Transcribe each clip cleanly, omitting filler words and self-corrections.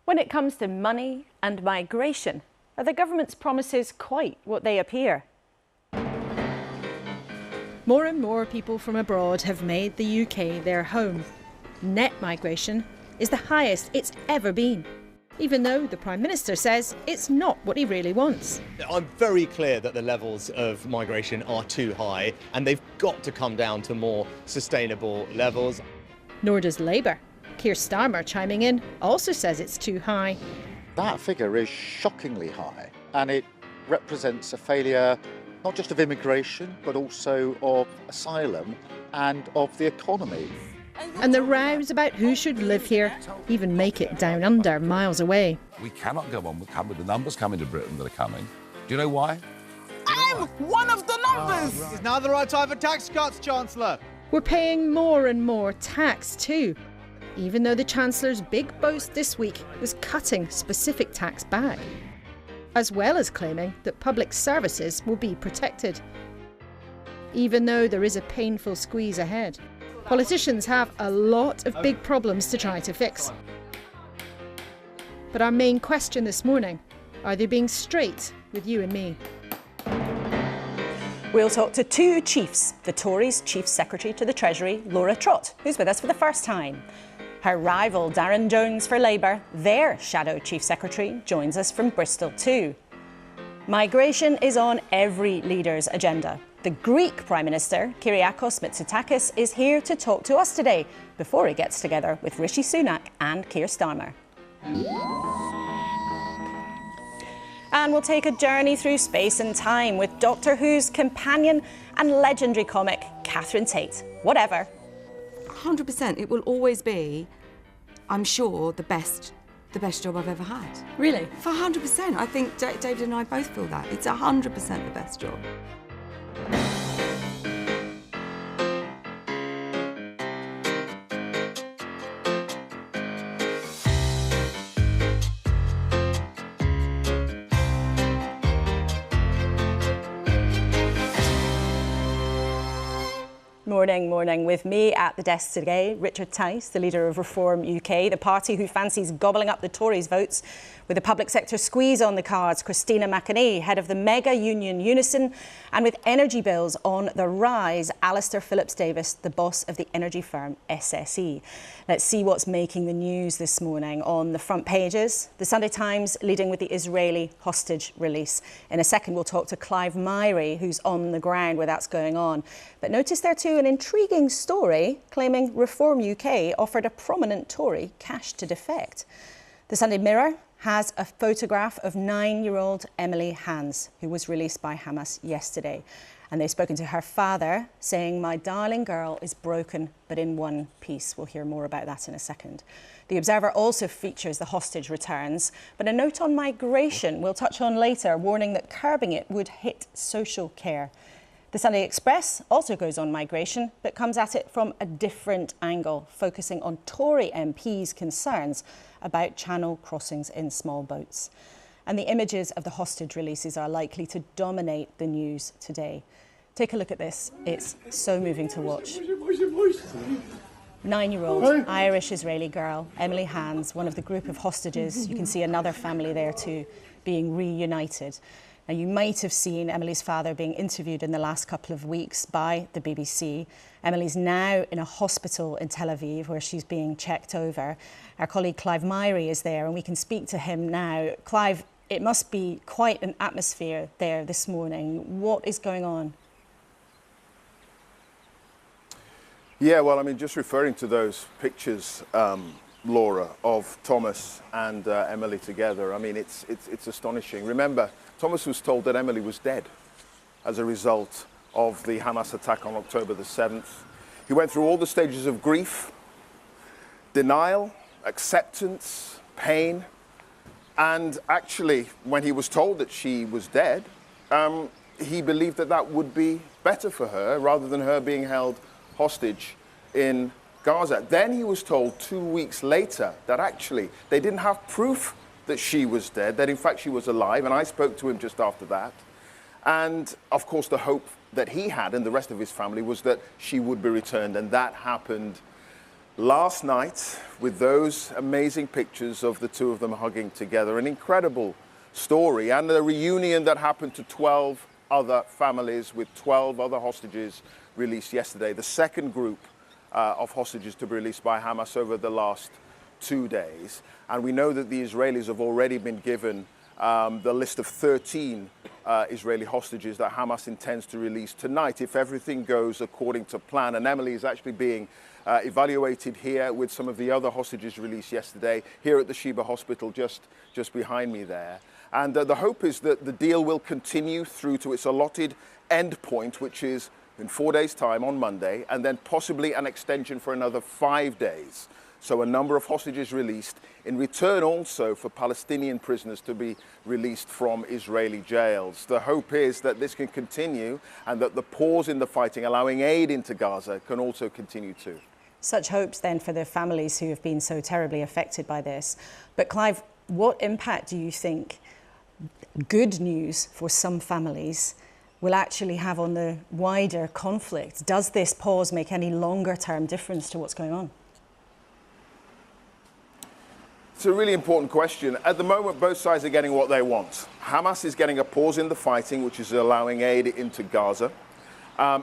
When it comes to money and migration, are the government's promises quite what they appear? More and more people from abroad have made the UK their home. Net migration is the highest it's ever been, even though the Prime Minister says it's not what he really wants. I'm very clear that the levels of migration are too high and they've got to come down to more sustainable levels. Nor does Labour. Keir Starmer, chiming in, also says it's too high. That figure is shockingly high, and it represents a failure not just of immigration, but also of asylum and of the economy. And the rows about who should live here even make it down under, miles away. We cannot go on with the numbers coming to Britain that are coming. Do you know why? I'm one of the numbers! It's now the right time for tax cuts, Chancellor. We're paying more and more tax too, even though the Chancellor's big boast this week was cutting specific tax back, as well as claiming that public services will be protected. Even though there is a painful squeeze ahead, politicians have a lot of big problems to try to fix. But our main question this morning, are they being straight with you and me? We'll talk to two chiefs, the Tories' Chief Secretary to the Treasury, Laura Trott, who's with us for the first time. Her rival, Darren Jones for Labour, their shadow Chief Secretary, joins us from Bristol too. Migration is on every leader's agenda. The Greek Prime Minister, Kyriakos Mitsotakis, is here to talk to us today before he gets together with Rishi Sunak and Keir Starmer. And we'll take a journey through space and time with Doctor Who's companion and legendary comic, Katherine Tate. Whatever. 100%. It will always be, I'm sure, the best job I've ever had. Really? For 100%. I think David and I both feel that. It's 100% the best job. Morning. With me at the desk today, Richard Tice, the leader of Reform UK, the party who fancies gobbling up the Tories' votes with the public sector squeeze on the cards, Christina McAnee, head of the mega union Unison, and with energy bills on the rise, Alistair Phillips-Davis, the boss of the energy firm SSE. Let's see what's making the news this morning on the front pages. The Sunday Times leading with the Israeli hostage release. In a second, we'll talk to Clive Myrie, who's on the ground where that's going on. But notice there too an intriguing story claiming Reform UK offered a prominent Tory cash to defect. The Sunday Mirror has a photograph of 9-year-old Emily Hans, who was released by Hamas yesterday. And they've spoken to her father, saying, "My darling girl is broken, but in one piece." We'll hear more about that in a second. The Observer also features the hostage returns, but a note on migration we'll touch on later, warning that curbing it would hit social care. The Sunday Express also goes on migration, but comes at it from a different angle, focusing on Tory MPs' concerns about channel crossings in small boats. And the images of the hostage releases are likely to dominate the news today. Take a look at this. It's so moving to watch. 9-year-old Irish-Israeli girl, Emily Hans, one of the group of hostages. You can see another family there too, being reunited. Now, you might have seen Emily's father being interviewed in the last couple of weeks by the BBC. Emily's now in a hospital in Tel Aviv where she's being checked over. Our colleague Clive Myrie is there and we can speak to him now. Clive, it must be quite an atmosphere there this morning. What is going on? Yeah, well, I mean, just referring to those pictures, Laura, of Thomas and Emily together, I mean, it's astonishing. Remember, Thomas was told that Emily was dead as a result of the Hamas attack on October the 7th. He went through all the stages of grief, denial, acceptance, pain, and actually, when he was told that she was dead, he believed that that would be better for her rather than her being held hostage in Gaza. Then he was told 2 weeks later that actually they didn't have proof that she was dead, that in fact she was alive, and I spoke to him just after that. And of course the hope that he had and the rest of his family was that she would be returned, and that happened last night with those amazing pictures of the two of them hugging together. An incredible story, and a reunion that happened to 12 other families with 12 other hostages released yesterday. The second group of hostages to be released by Hamas over the last 2 days. And we know that the Israelis have already been given the list of 13 Israeli hostages that Hamas intends to release tonight if everything goes according to plan. And Emily is actually being evaluated here with some of the other hostages released yesterday here at the Sheba Hospital just behind me there. And the hope is that the deal will continue through to its allotted end point, which is in 4 days' time on Monday, and then possibly an extension for another 5 days. So a number of hostages released, in return also for Palestinian prisoners to be released from Israeli jails. The hope is that this can continue and that the pause in the fighting, allowing aid into Gaza, can also continue too. Such hopes then for the families who have been so terribly affected by this. But Clive, what impact do you think good news for some families will actually have on the wider conflict? Does this pause make any longer-term difference to what's going on? It's a really important question. At the moment, both sides are getting what they want. Hamas is getting a pause in the fighting, which is allowing aid into Gaza.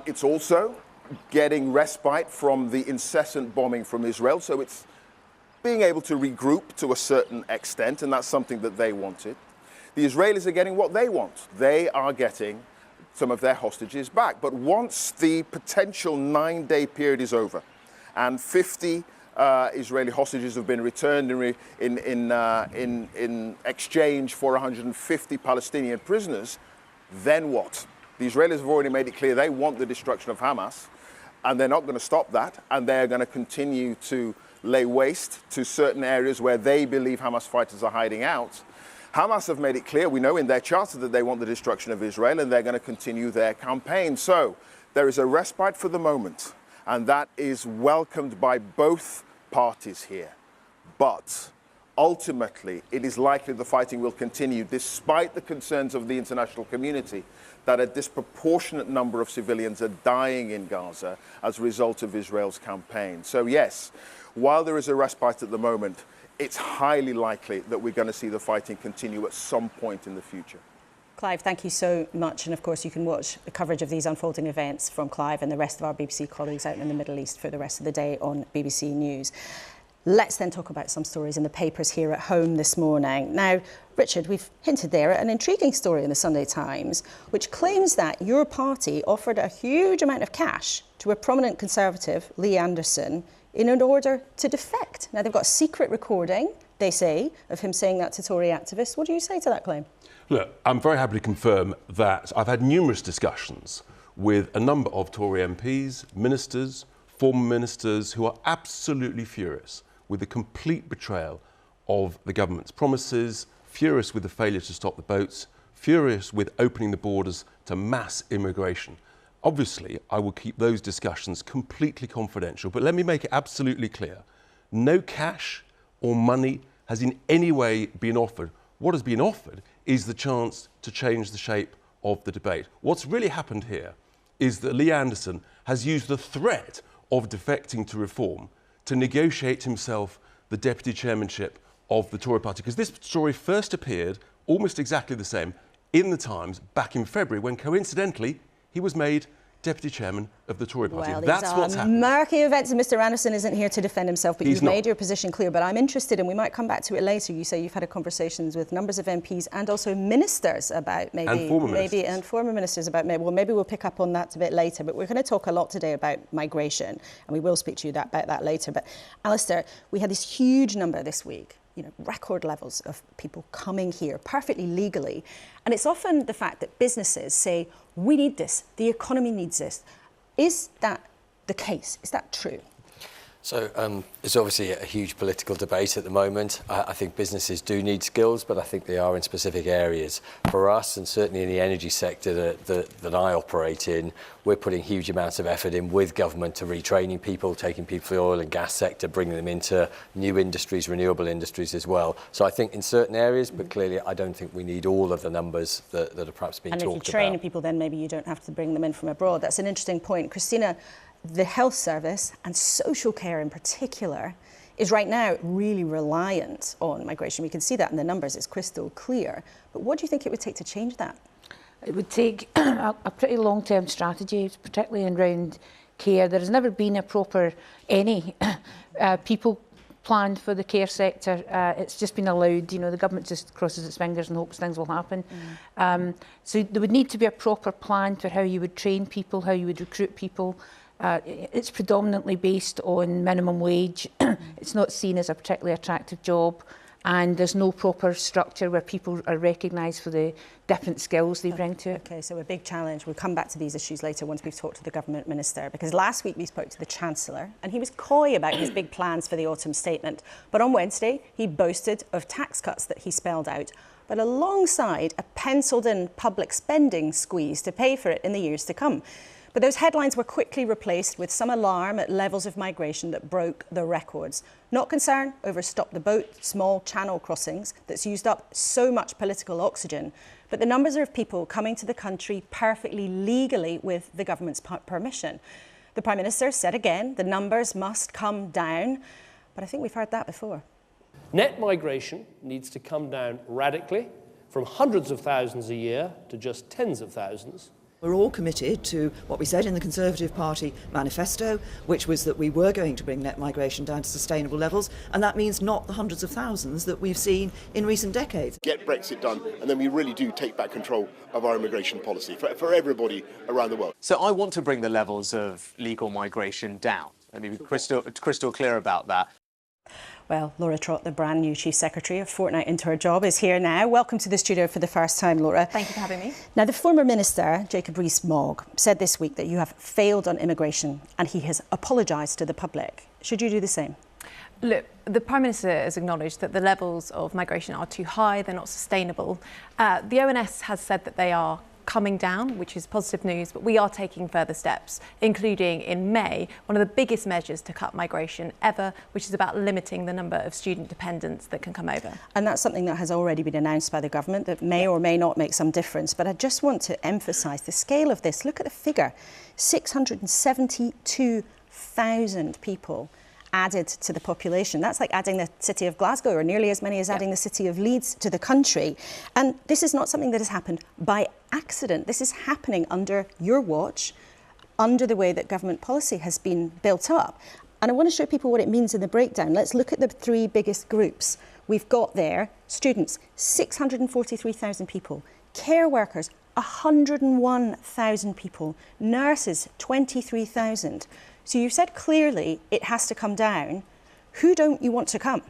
It's also getting respite from the incessant bombing from Israel, so it's being able to regroup to a certain extent, and that's something that they wanted. The Israelis are getting what they want. They are getting some of their hostages back. But once the potential 9-day period is over and 50 Israeli hostages have been returned in exchange for 150 Palestinian prisoners, then what? The Israelis have already made it clear they want the destruction of Hamas, and they're not going to stop that, and they're going to continue to lay waste to certain areas where they believe Hamas fighters are hiding out. Hamas have made it clear, we know in their charter, that they want the destruction of Israel, and they're going to continue their campaign. So there is a respite for the moment, and that is welcomed by both parties here. But ultimately, it is likely the fighting will continue, despite the concerns of the international community that a disproportionate number of civilians are dying in Gaza as a result of Israel's campaign. So yes, while there is a respite at the moment, it's highly likely that we're going to see the fighting continue at some point in the future. Clive, thank you so much. And of course, you can watch the coverage of these unfolding events from Clive and the rest of our BBC colleagues out in the Middle East for the rest of the day on BBC News. Let's then talk about some stories in the papers here at home this morning. Now, Richard, we've hinted there at an intriguing story in the Sunday Times, which claims that your party offered a huge amount of cash to a prominent Conservative, Lee Anderson, in order to defect. Now, they've got a secret recording, they say, of him saying that to Tory activists. What do you say to that claim? Look, I'm very happy to confirm that I've had numerous discussions with a number of Tory MPs, ministers, former ministers, who are absolutely furious with the complete betrayal of the government's promises, furious with the failure to stop the boats, furious with opening the borders to mass immigration. Obviously, I will keep those discussions completely confidential, but let me make it absolutely clear. No cash or money has in any way been offered. What has been offered is the chance to change the shape of the debate. What's really happened here is that Lee Anderson has used the threat of defecting to Reform to negotiate himself the deputy chairmanship of the Tory party, because this story first appeared almost exactly the same in the Times back in February, when coincidentally he was made deputy chairman of the Tory party. Well, that's what's happened. Murky events, and Mr Anderson isn't here to defend himself, but you've made your position clear. But I'm interested, and we might come back to it later. You say you've had conversations with numbers of MPs and also ministers about maybe former ministers about maybe. Well, maybe we'll pick up on that a bit later. But we're going to talk a lot today about migration, and we will speak to you about that later. But Alistair, we had this huge number this week. Record levels of people coming here perfectly legally. And it's often the fact that businesses say, we need this, the economy needs this. Is that the case? Is that true? So it's obviously a huge political debate at the moment. I think businesses do need skills, but I think they are in specific areas. For us, and certainly in the energy sector that I operate in, we're putting huge amounts of effort in with government to retraining people, taking people from the oil and gas sector, bringing them into new industries, renewable industries as well. So I think in certain areas, but clearly I don't think we need all of the numbers that are perhaps being talked about. And if you train people, then maybe you don't have to bring them in from abroad. That's an interesting point. Christina, the health service and social care in particular is right now really reliant on migration. We can see that in the numbers, it's crystal clear. But what do you think it would take to change that? It would take a pretty long-term strategy, particularly around care. There has never been a proper, any people planned for the care sector. It's just been allowed, the government just crosses its fingers and hopes things will happen. So there would need to be a proper plan for how you would train people, how you would recruit people. It's predominantly based on minimum wage. It's not seen as a particularly attractive job, and there's no proper structure where people are recognised for the different skills they bring to it. Okay, so a big challenge. We'll come back to these issues later once we've talked to the government minister, because last week we spoke to the Chancellor and he was coy about his big plans for the autumn statement. But on Wednesday, he boasted of tax cuts that he spelled out, but alongside a penciled-in public spending squeeze to pay for it in the years to come. But those headlines were quickly replaced with some alarm at levels of migration that broke the records. Not concern over stop the boat, small channel crossings that's used up so much political oxygen, but the numbers of people coming to the country perfectly legally with the government's permission. The Prime Minister said again, the numbers must come down, but I think we've heard that before. Net migration needs to come down radically from hundreds of thousands a year to just tens of thousands. We're all committed to what we said in the Conservative Party manifesto, which was that we were going to bring net migration down to sustainable levels, and that means not the hundreds of thousands that we've seen in recent decades. Get Brexit done, and then we really do take back control of our immigration policy for everybody around the world. So I want to bring the levels of legal migration down. Let me be crystal clear about that. Well, Laura Trott, the brand new Chief Secretary, a fortnight into her job, is here now. Welcome to the studio for the first time, Laura. Thank you for having me. Now, the former Minister, Jacob Rees-Mogg, said this week that you have failed on immigration and he has apologised to the public. Should you do the same? Look, the Prime Minister has acknowledged that the levels of migration are too high, they're not sustainable. The ONS has said that they are coming down, which is positive news, but we are taking further steps, including in May, one of the biggest measures to cut migration ever, which is about limiting the number of student dependents that can come over. And that's something that has already been announced by the government that may or may not make some difference. But I just want to emphasise the scale of this. Look at the figure, 672,000 people added to the population. That's like adding the city of Glasgow, or nearly as many as adding the city of Leeds to the country. And this is not something that has happened by accident. This is happening under your watch, under the way that government policy has been built up. And I want to show people what it means in the breakdown. Let's look at the three biggest groups. We've got there students, 643,000 people, care workers, 101,000 people, nurses, 23,000. So you've said clearly it has to come down. Who don't you want to come?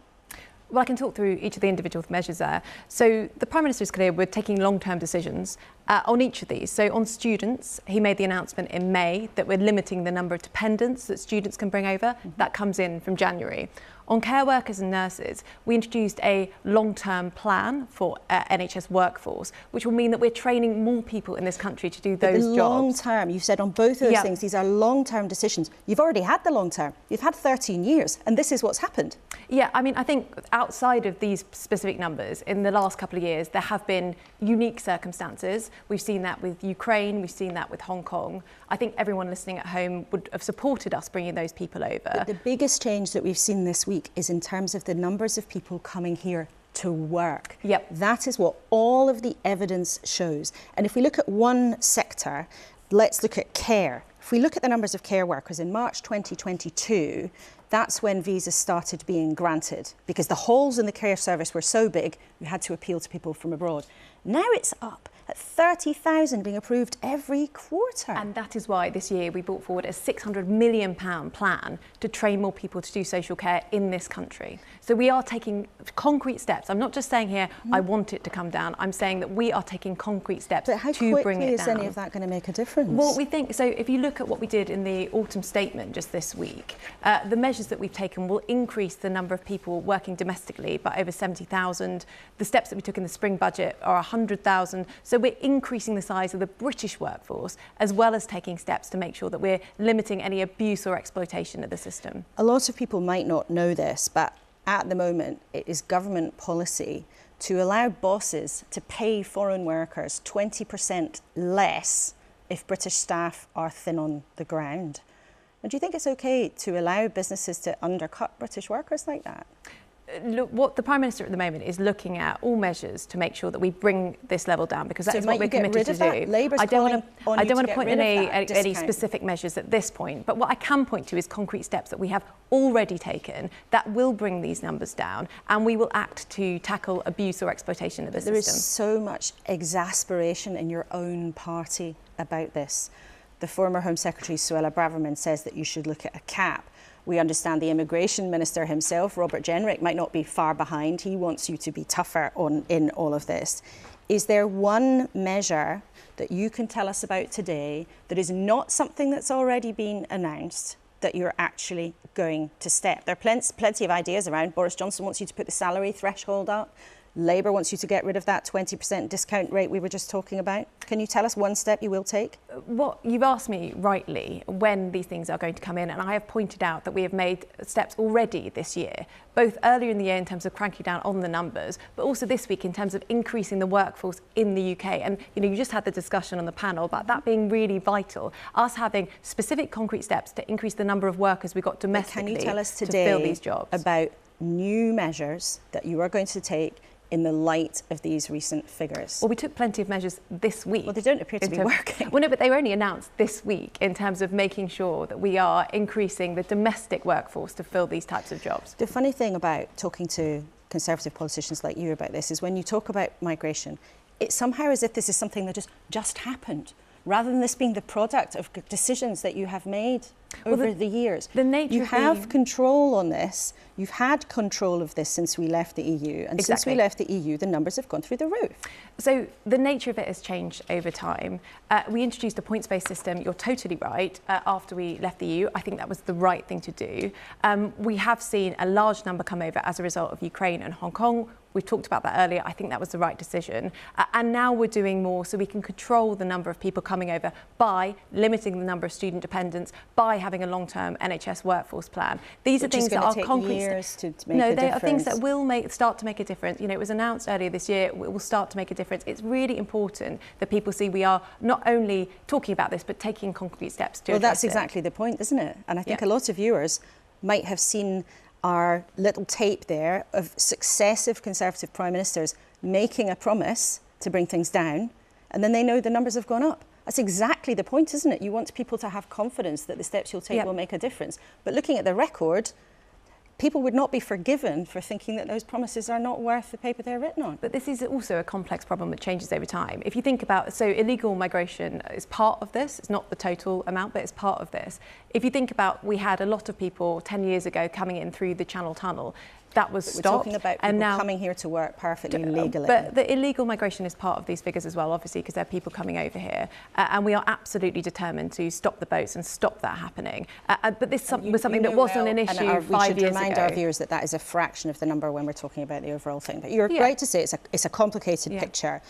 Well, I can talk through each of the individual measures there. So the Prime Minister is clear we're taking long-term decisions on each of these. So on students, he made the announcement in May that we're limiting the number of dependents that students can bring over. That comes in from January. On care workers and nurses, we introduced a long-term plan for NHS workforce, which will mean that we're training more people in this country to do those jobs. Long-term, you've said on both of those things, these are long-term decisions. You've already had the long-term. You've had 13 years, and this is what's happened. Yeah, I mean, I think outside of these specific numbers, in the last couple of years, there have been unique circumstances. We've seen that with Ukraine, we've seen that with Hong Kong. I think everyone listening at home would have supported us bringing those people over. But the biggest change that we've seen this week is in terms of the numbers of people coming here to work. Yep. That is what all of the evidence shows. And if we look at one sector, let's look at care. If we look at the numbers of care workers in March 2022, that's when visas started being granted, because the holes in the care service were so big, we had to appeal to people from abroad. Now it's up at 30,000 being approved every quarter. And that is why this year we brought forward a £600 million plan to train more people to do social care in this country. So we are taking concrete steps. I'm not just saying here, I want it to come down. I'm saying that we are taking concrete steps to bring it down. But how quickly is any of that going to make a difference? Well, we think, so if you look at what we did in the autumn statement just this week, the measures that we've taken will increase the number of people working domestically by over 70,000. The steps that we took in the spring budget are 100,000. So we're increasing the size of the British workforce, as well as taking steps to make sure that we're limiting any abuse or exploitation of the system. A lot of people might not know this, but at the moment it is government policy to allow bosses to pay foreign workers 20% less if British staff are thin on the ground. And do you think it's okay to allow businesses to undercut British workers like that? Look, what the Prime Minister at the moment is looking at all measures to make sure that we bring this level down, because that is what we're committed to do. I don't want to point in any specific measures at this point, but what I can point to is concrete steps that we have already taken that will bring these numbers down, and we will act to tackle abuse or exploitation of the system. There is so much exasperation in your own party about this. The former Home Secretary, Suella Braverman, says that you should look at a cap. We understand the Immigration Minister himself, Robert Jenrick, might not be far behind. He wants you to be tougher in all of this. Is there one measure that you can tell us about today that is not something that's already been announced that you're actually going to step? There are plenty of ideas around. Boris Johnson wants you to put the salary threshold up. Labour wants you to get rid of that 20% discount rate we were just talking about. Can you tell us one step you will take? What you've asked me rightly when these things are going to come in, and I have pointed out that we have made steps already this year, both earlier in the year in terms of cranking down on the numbers, but also this week in terms of increasing the workforce in the UK. And you just had the discussion on the panel about that being really vital. Us having specific concrete steps to increase the number of workers we've got domestically. Can you tell us to fill these today jobs about new measures that you are going to take in the light of these recent figures? Well, we took plenty of measures this week. Well, they don't appear to be working. Well, no, but they were only announced this week in terms of making sure that we are increasing the domestic workforce to fill these types of jobs. The funny thing about talking to Conservative politicians like you about this is when you talk about migration, it's somehow as if this is something that just happened, rather than this being the product of decisions that you have made over the years. You have control on this. You've had control of this since we left the EU. And since we left the EU, the numbers have gone through the roof. So the nature of it has changed over time. We introduced a points-based system, you're totally right, after we left the EU. I think that was the right thing to do. We have seen a large number come over as a result of Ukraine and Hong Kong. We talked about that earlier. I think that was the right decision. And now we're doing more so we can control the number of people coming over by limiting the number of student dependents, by having a long-term NHS workforce plan. These are things that are concrete. Years to make no, a they difference. are things that will start to make a difference. It was announced earlier this year. It will start to make a difference. It's really important that people see we are not only talking about this, but taking concrete steps to address it. Well, that's exactly the point, isn't it? And I think a lot of viewers might have seen our little tape there of successive Conservative Prime Ministers making a promise to bring things down, and then they know the numbers have gone up. That's exactly the point, isn't it? You want people to have confidence that the steps you'll take will make a difference. But looking at the record, people would not be forgiven for thinking that those promises are not worth the paper they're written on. But this is also a complex problem that changes over time. If you think about, so illegal migration is part of this. It's not the total amount, but it's part of this. If you think about, we had a lot of people 10 years ago coming in through the Channel Tunnel. That was stopped. We're talking about people coming here to work perfectly legally. But the illegal migration is part of these figures as well, obviously, because there are people coming over here. And we are absolutely determined to stop the boats and stop that happening. But this was something that wasn't an issue 5 years ago. We should remind our viewers that that is a fraction of the number when we're talking about the overall thing. But you're right to say it's a complicated picture.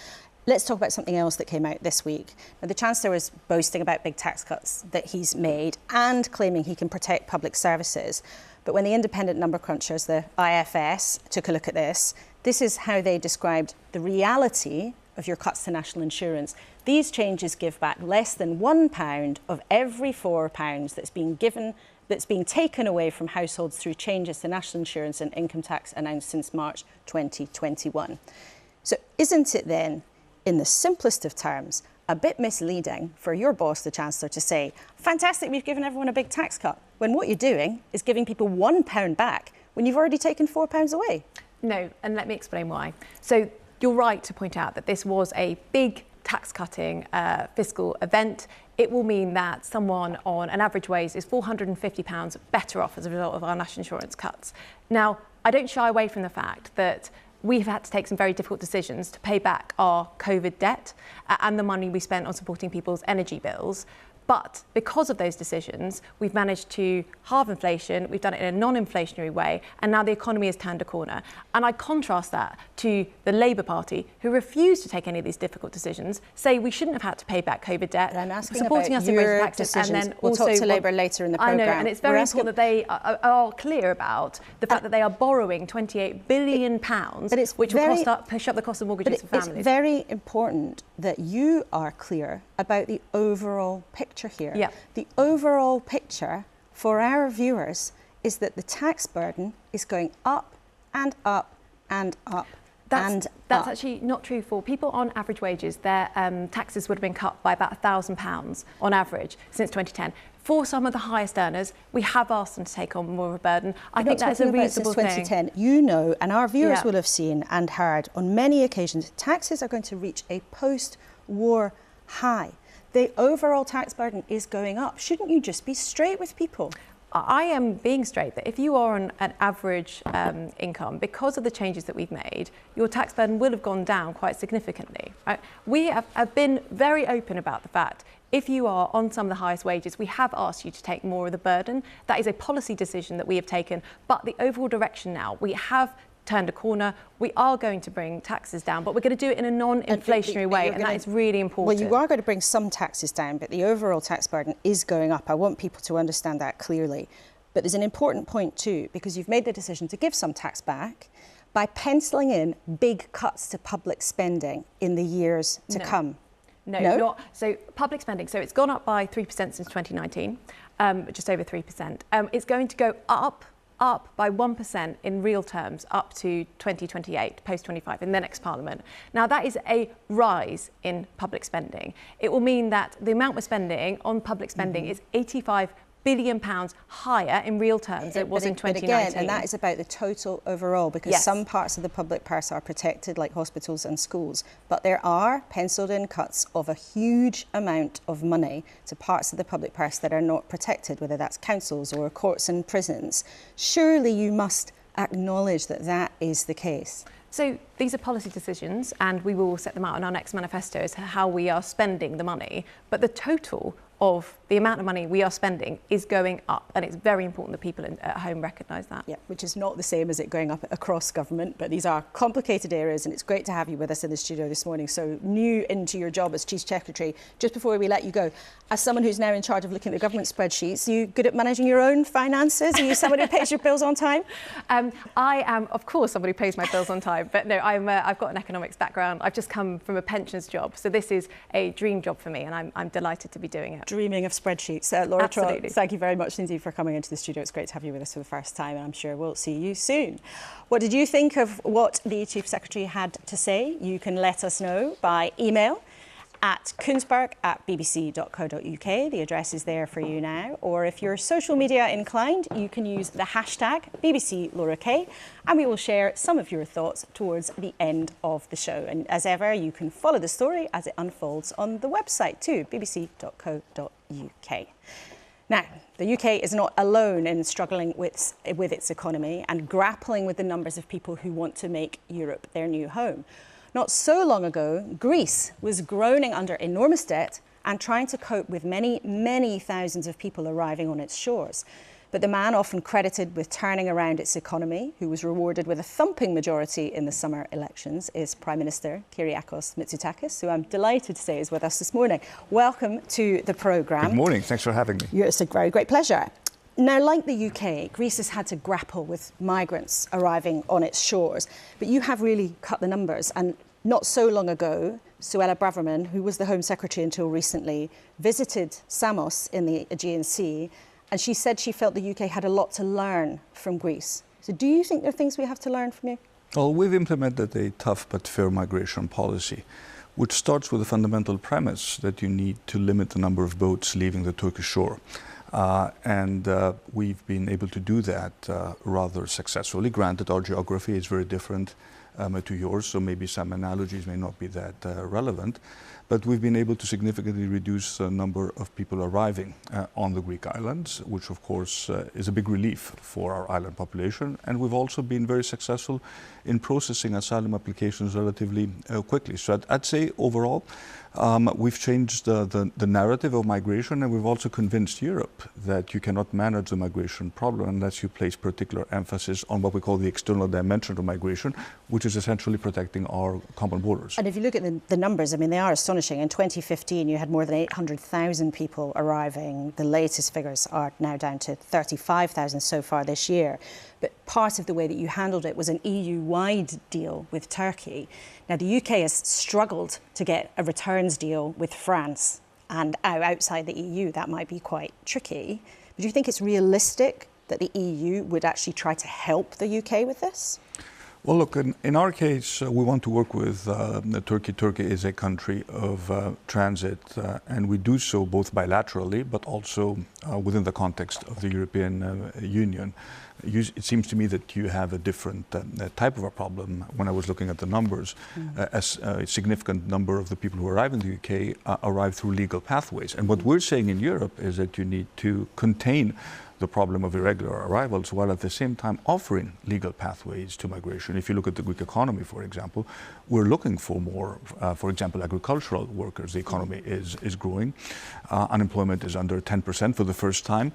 Let's talk about something else that came out this week. Now, the Chancellor was boasting about big tax cuts that he's made and claiming he can protect public services. But when the independent number crunchers, the IFS, took a look at this, this is how they described the reality of your cuts to national insurance. These changes give back less than £1 of every £4 that's being taken away from households through changes to national insurance and income tax announced since March 2021. So isn't it then, in the simplest of terms, a bit misleading for your boss, the Chancellor, to say, fantastic, we've given everyone a big tax cut, when what you're doing is giving people £1 back when you've already taken £4 away? No, and let me explain why. So you're right to point out that this was a big tax-cutting fiscal event. It will mean that someone on an average wage is £450 better off as a result of our national insurance cuts. Now, I don't shy away from the fact that we've had to take some very difficult decisions to pay back our COVID debt and the money we spent on supporting people's energy bills. But because of those decisions, we've managed to halve inflation, we've done it in a non-inflationary way, and now the economy has turned a corner. And I contrast that to the Labour Party, who refuse to take any of these difficult decisions, say we shouldn't have had to pay back COVID debt, but I'm asking supporting about us in raising your taxes, decisions. And then we'll also talk to Labour later in the programme. I know, and it's very important that they are clear about the fact that they are borrowing £28 billion, which will push up the cost of mortgages for families. It's very important that you are clear about the overall picture here. Yeah. The overall picture for our viewers is that the tax burden is going up and up and up. That's actually not true for people on average wages. Their taxes would have been cut by about £1,000 on average since 2010. For some of the highest earners, we have asked them to take on more of a burden. I think that is a reasonable thing. Since 2010, you know, and our viewers will have seen and heard on many occasions, taxes are going to reach a post-war high. The overall tax burden is going up. Shouldn't you just be straight with people? I am being straight that if you are on an average income, because of the changes that we've made, your tax burden will have gone down quite significantly. Right? We have been very open about the fact if you are on some of the highest wages, we have asked you to take more of the burden. That is a policy decision that we have taken. But the overall direction now, we have turned a corner. We are going to bring taxes down, but we're going to do it in a non-inflationary way, and that is really important. Well, you are going to bring some taxes down, but the overall tax burden is going up. I want people to understand that clearly. But there's an important point too, because you've made the decision to give some tax back by penciling in big cuts to public spending in the years to come. No, not. So public spending, so it's gone up by 3% since 2019, just over 3%. It's going to go up by 1% in real terms up to 2028, post-25, in the next Parliament. Now, that is a rise in public spending. It will mean that the amount we're spending on public spending is £85 billion higher in real terms than it was in 2019. But again, and that is about the total overall, because some parts of the public purse are protected, like hospitals and schools, but there are penciled in cuts of a huge amount of money to parts of the public purse that are not protected, whether that's councils or courts and prisons. Surely you must acknowledge that that is the case. So these are policy decisions, and we will set them out in our next manifesto as to how we are spending the money, but the total of the amount of money we are spending is going up, and it's very important that people at home recognise that. Yeah, which is not the same as it going up across government, but these are complicated areas, and it's great to have you with us in the studio this morning. So new into your job as Chief Secretary, just before we let you go, as someone who's now in charge of looking at the government spreadsheets, are you good at managing your own finances? Are you someone who pays your bills on time? I am, of course, somebody who pays my bills on time, but no, I've got an economics background. I've just come from a pensions job, so this is a dream job for me, and I'm delighted to be doing it. Dreaming of spreadsheets. Laura Trott, thank you very much indeed for coming into the studio. It's great to have you with us for the first time, and I'm sure we'll see you soon. What did you think of what the Chief Secretary had to say? You can let us know by email at kuenssberg@bbc.co.uk. The address is there for you now. Or if you're social media inclined, you can use the hashtag #BBCLauraK, and we will share some of your thoughts towards the end of the show. And as ever, you can follow the story as it unfolds on the website too, bbc.co.uk. Now, the UK is not alone in struggling with its economy and grappling with the numbers of people who want to make Europe their new home. Not so long ago, Greece was groaning under enormous debt and trying to cope with many, many thousands of people arriving on its shores. But the man often credited with turning around its economy, who was rewarded with a thumping majority in the summer elections, is Prime Minister Kyriakos Mitsotakis, who I'm delighted to say is with us this morning. Welcome to the programme. Good morning. Thanks for having me. It's a very great pleasure. Now, like the UK, Greece has had to grapple with migrants arriving on its shores, but you have really cut the numbers. And not so long ago, Suella Braverman, who was the Home Secretary until recently, visited Samos in the Aegean Sea, and she said she felt the UK had a lot to learn from Greece. So do you think there are things we have to learn from you? Well, we've implemented a tough but fair migration policy, which starts with the fundamental premise that you need to limit the number of boats leaving the Turkish shore. We've been able to do that rather successfully. Granted, our geography is very different to yours, so maybe some analogies may not be that relevant. But we've been able to significantly reduce the number of people arriving on the Greek islands, which of course is a big relief for our island population. And we've also been very successful in processing asylum applications relatively quickly. So I'd say overall, we've changed the narrative of migration, and we've also convinced Europe that you cannot manage the migration problem unless you place particular emphasis on what we call the external dimension of migration, which is essentially protecting our common borders. And if you look at the numbers, I mean, they are astonishing. In 2015, you had more than 800,000 people arriving. The latest figures are now down to 35,000 so far this year. But part of the way that you handled it was an EU-wide deal with Turkey. Now, the UK has struggled to get a returns deal with France, and outside the EU, that might be quite tricky. Do you think it's realistic that the EU would actually try to help the UK with this? Well, look, in our case, we want to work with Turkey. Turkey is a country of transit, and we do so both bilaterally, but also within the context of the European Union. It seems to me that you have a different type of a problem. When I was looking at the numbers, as a significant number of the people who arrive in the UK arrive through legal pathways. And what we're saying in Europe is that you need to contain the problem of irregular arrivals while at the same time offering legal pathways to migration. If you look at the Greek economy, for example, we're looking for more, for example, agricultural workers. The economy is growing. Unemployment is under 10% for the first time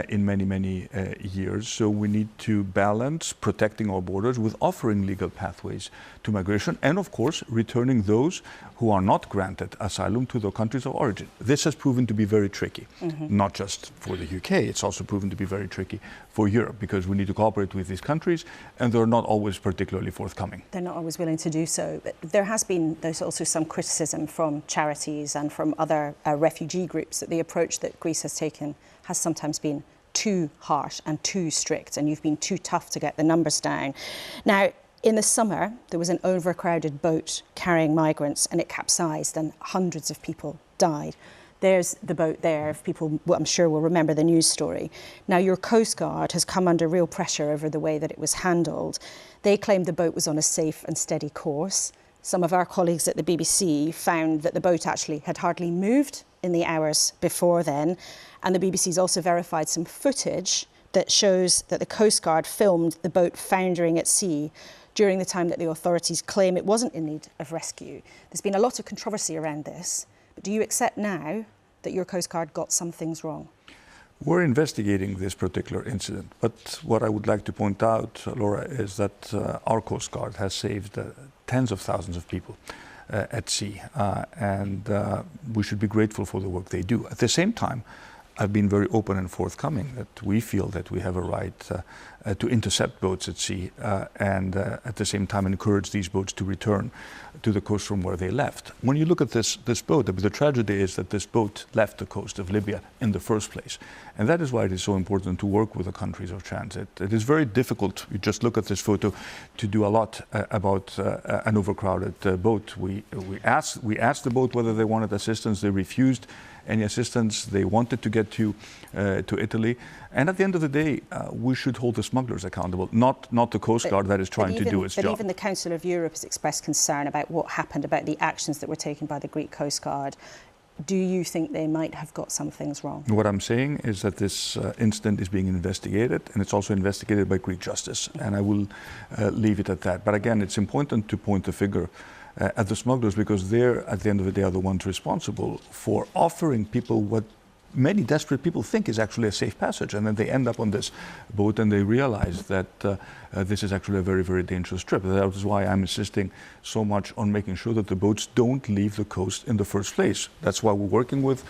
in many, many years. So we need to balance protecting our borders with offering legal pathways to migration and, of course, returning those who are not granted asylum to their countries of origin. This has proven to be very tricky, not just for the UK, it's also proven to be very tricky for Europe because we need to cooperate with these countries and they're not always particularly forthcoming. They're not always willing to do so. But there's also some criticism from charities and from other refugee groups that the approach that Greece has taken has sometimes been too harsh and too strict, and you've been too tough to get the numbers down. Now, in the summer, there was an overcrowded boat carrying migrants and it capsized and hundreds of people died. There's the boat there, if people, I'm sure, will remember the news story. Now, your Coast Guard has come under real pressure over the way that it was handled. They claimed the boat was on a safe and steady course. Some of our colleagues at the BBC found that the boat actually had hardly moved in the hours before then. And the BBC's also verified some footage that shows that the Coast Guard filmed the boat foundering at sea during the time that the authorities claim it wasn't in need of rescue. There's been a lot of controversy around this, but do you accept now that your Coast Guard got some things wrong? We're investigating this particular incident, but what I would like to point out, Laura, is that our Coast Guard has saved tens of thousands of people at sea, and we should be grateful for the work they do. At the same time, I've been very open and forthcoming that we feel that we have a right to intercept boats at sea and at the same time encourage these boats to return to the coast from where they left. When you look at this boat, the tragedy is that this boat left the coast of Libya in the first place. And that is why it is so important to work with the countries of transit. It is very difficult, you just look at this photo, to do a lot about an overcrowded boat. We asked the boat whether they wanted assistance. They refused any assistance. They wanted to get to Italy. And at the end of the day, we should hold the smugglers accountable, not the Coast Guard that is trying to do its job. But even the Council of Europe has expressed concern about what happened, about the actions that were taken by the Greek Coast Guard. Do you think they might have got some things wrong? What I'm saying is that this incident is being investigated, and it's also investigated by Greek justice, and I will leave it at that. But again, it's important to point the finger at the smugglers because they're, at the end of the day, are the ones responsible for offering people what many desperate people think is actually a safe passage, and then they end up on this boat and they realize that this is actually a very, very dangerous trip. That is why I'm insisting so much on making sure that the boats don't leave the coast in the first place. That's why we're working with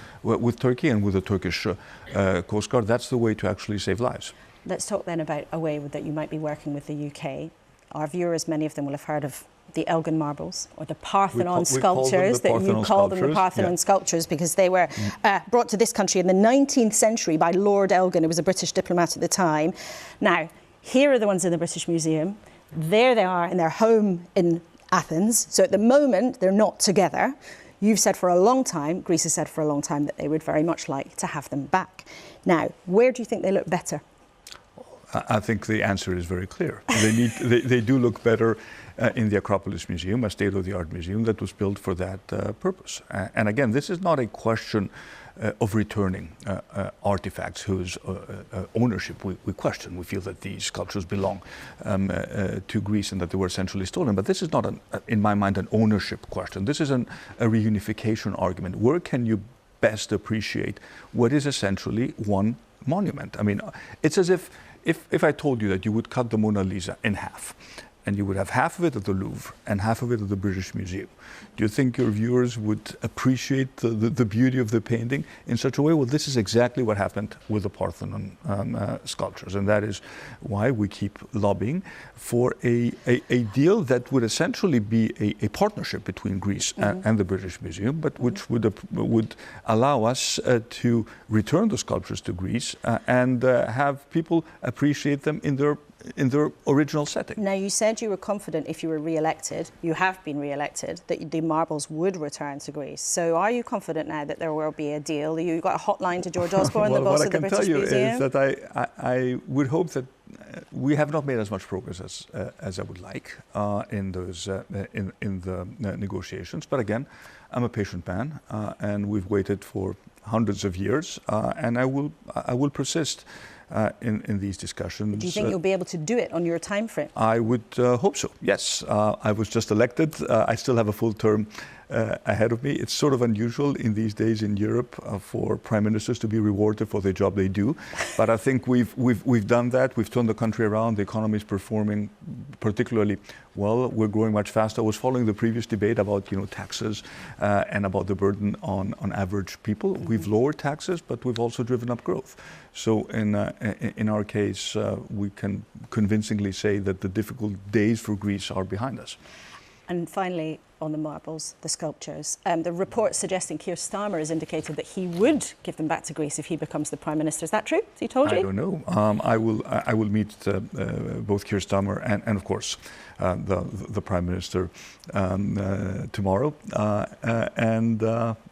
Turkey and with the Turkish Coast Guard. That's the way to actually save lives. Let's talk then about a way that you might be working with the UK. Our viewers, many of them will have heard of the Elgin marbles or the Parthenon sculptures that you call them the Parthenon sculptures because they were brought to this country in the 19th century by Lord Elgin, who was a British diplomat at the time. Now, here are the ones in the British Museum. There they are in their home in Athens. So at the moment, they're not together. You've said for a long time, Greece has said for a long time that they would very much like to have them back. Now, where do you think they look better? I think the answer is very clear. They do look better in the Acropolis Museum, a state-of-the-art museum that was built for that purpose. And again, this is not a question of returning artifacts whose ownership we question. We feel that these sculptures belong to Greece and that they were essentially stolen. But this is not, in my mind, an ownership question. This is a reunification argument. Where can you best appreciate what is essentially one monument? I mean, it's as if I told you that you would cut the Mona Lisa in half, and you would have half of it at the Louvre and half of it at the British Museum, do you think your viewers would appreciate the beauty of the painting in such a way? Well, this is exactly what happened with the Parthenon sculptures, and that is why we keep lobbying for a deal that would essentially be a partnership between Greece and the British Museum, but which would allow us to return the sculptures to Greece and have people appreciate them in their original setting. Now, you said you were confident if you were re-elected, you have been re-elected, that the marbles would return to Greece. So are you confident now that there will be a deal? You got a hotline to George Osborne, well, the boss of the British Museum? What I can tell you is that I would hope that we have not made as much progress as I would like in the negotiations. But again, I'm a patient man, and we've waited for hundreds of years, and I will persist in these discussions. Do you think you'll be able to do it on your time frame? I would hope so, yes. I was just elected. I still have a full term ahead of me. It's sort of unusual in these days in Europe for prime ministers to be rewarded for the job they do. But I think we've done that. We've turned the country around. The economy is performing particularly well. We're growing much faster. I was following the previous debate about taxes and about the burden on average people. We've lowered taxes, but we've also driven up growth. So in our case, we can convincingly say that the difficult days for Greece are behind us. And finally, on the marbles, the sculptures, the report suggesting Keir Starmer has indicated that he would give them back to Greece if he becomes the Prime Minister. Is that true? Has he told you? I don't know. I will meet both Keir Starmer and of course, the Prime Minister tomorrow, and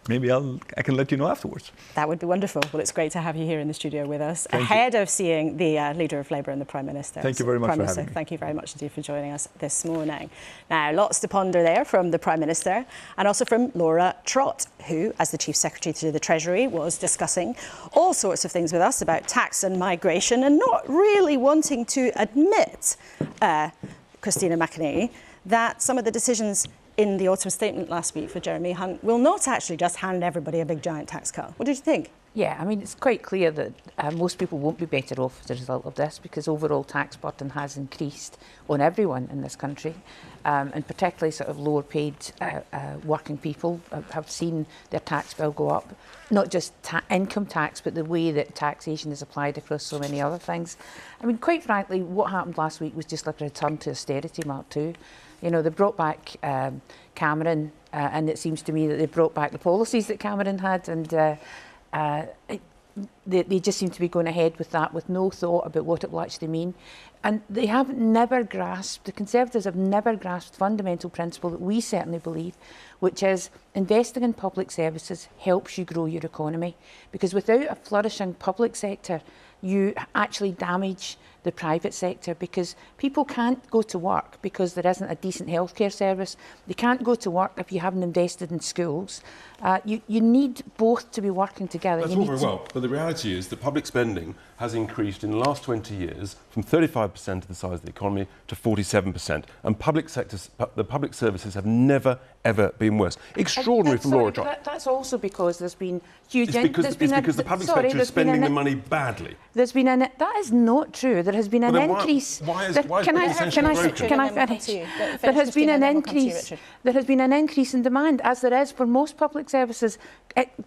maybe I can let you know afterwards. That would be wonderful. Well, it's great to have you here in the studio with us, ahead of seeing the Leader of Labour and the Prime Minister. Thank you very much for having me. Thank you very much indeed for joining us this morning. Now, lots to ponder there from the Prime Minister and also from Laura Trott, who, as the Chief Secretary to the Treasury, was discussing all sorts of things with us about tax and migration and not really wanting to admit, Christina McAnee, that some of the decisions in the autumn statement last week for Jeremy Hunt will not actually just hand everybody a big giant tax cut. What did you think? Yeah, I mean, it's quite clear that most people won't be better off as a result of this because overall tax burden has increased on everyone in this country, and particularly sort of lower paid working people have seen their tax bill go up. Not just income tax, but the way that taxation is applied across so many other things. I mean, quite frankly, what happened last week was just like a return to austerity, Mark, too. You know, they brought back Cameron, and it seems to me that they brought back the policies that Cameron had, and they just seem to be going ahead with that with no thought about what it will actually mean. And they have never grasped, the Conservatives have never grasped the fundamental principle that we certainly believe, which is investing in public services helps you grow your economy. Because without a flourishing public sector, you actually damage the private sector because people can't go to work because there isn't a decent healthcare service. They can't go to work if you haven't invested in schools. You need both to be working together. That's all very well, but the reality is that public spending has increased in the last 20 years from 35% of the size of the economy to 47%, and the public services have never, ever been worse. Extraordinary from Laura Trott. That's also because there's been huge... It's because the public sector is spending the money badly. There's been that is not true. There has been an increase. Can I finish? There has been an increase. There has been an increase in demand, as there is for most public services.